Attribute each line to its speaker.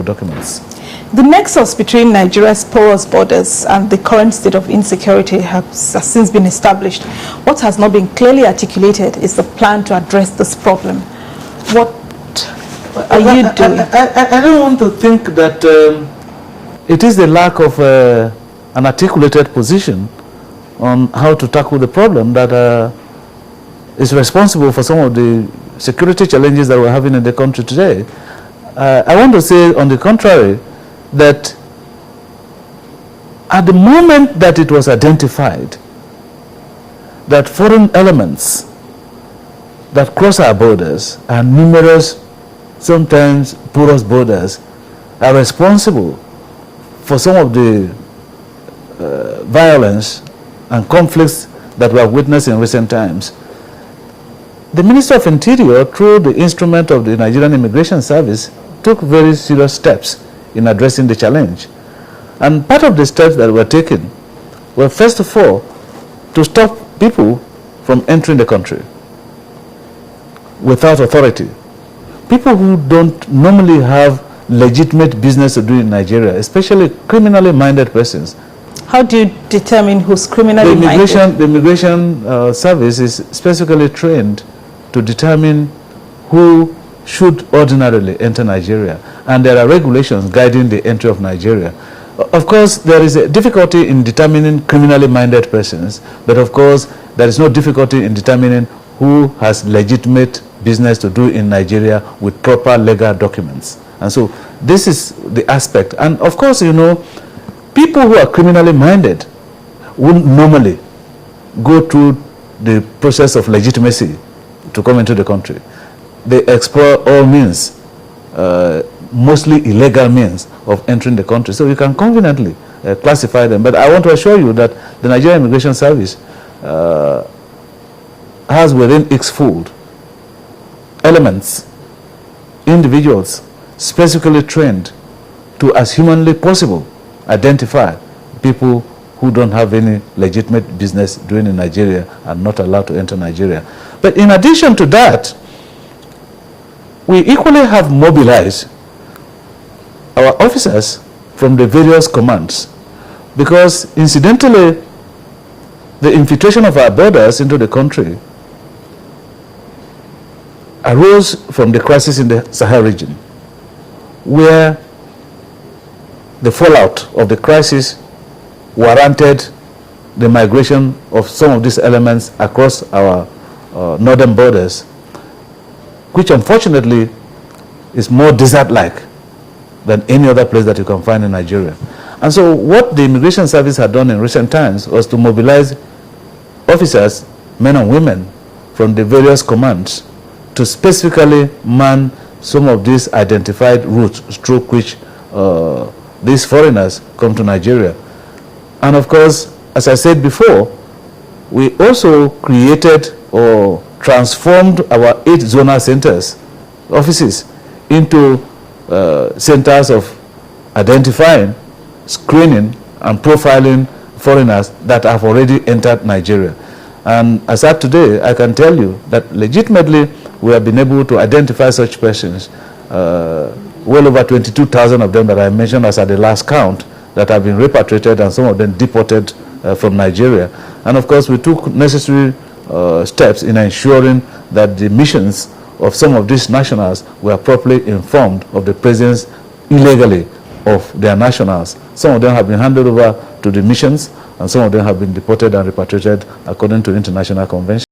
Speaker 1: documents.
Speaker 2: The nexus between Nigeria's porous borders and the current state of insecurity has since been established. What has not been clearly articulated is the plan to address this problem. What are you doing?
Speaker 1: I don't want to think that it is the lack of an articulated position on how to tackle the problem that is responsible for some of the security challenges that we're having in the country today. I want to say, on the contrary, that at the moment that it was identified that foreign elements that cross our borders and numerous, sometimes porous borders, are responsible for some of the violence and conflicts that we have witnessed in recent times, the Minister of Interior, through the instrument of the Nigerian Immigration Service, took very serious steps in addressing the challenge. And part of the steps that were taken were, first of all, to stop people from entering the country without authority. People who don't normally have legitimate business to do in Nigeria, especially criminally minded persons.
Speaker 2: How do you determine who's criminally minded?
Speaker 1: The Immigration Service is specifically trained to determine who should ordinarily enter Nigeria, and there are regulations guiding the entry of Nigeria. Of course, there is a difficulty in determining criminally minded persons, but of course, there is no difficulty in determining who has legitimate business to do in Nigeria with proper legal documents. And so this is the aspect. And of course, you know, people who are criminally minded wouldn't normally go through the process of legitimacy to come into the country. They explore all means, mostly illegal means of entering the country. So you can conveniently classify them. But I want to assure you that the Nigerian Immigration Service has within its fold elements, individuals specifically trained to, as humanly possible, identify people who don't have any legitimate business doing in Nigeria and not allowed to enter Nigeria. But in addition to that, we equally have mobilized our officers from the various commands, because incidentally, the infiltration of our borders into the country arose from the crisis in the Sahel region, where the fallout of the crisis warranted the migration of some of these elements across our northern borders, which unfortunately is more desert-like than any other place that you can find in Nigeria. And so what the Immigration Service had done in recent times was to mobilize officers, men and women, from the various commands to specifically man some of these identified routes through which these foreigners come to Nigeria. And of course, as I said before, we also created or transformed our 8 zonal centers, offices, into centers of identifying, screening, and profiling foreigners that have already entered Nigeria. And as at today, I can tell you that legitimately we have been able to identify such persons, well over 22,000 of them that I mentioned as at the last count, that have been repatriated and some of them deported from Nigeria. And of course, we took necessary steps in ensuring that the missions of some of these nationals were properly informed of the presence illegally of their nationals. Some of them have been handed over to the missions, and some of them have been deported and repatriated according to international conventions.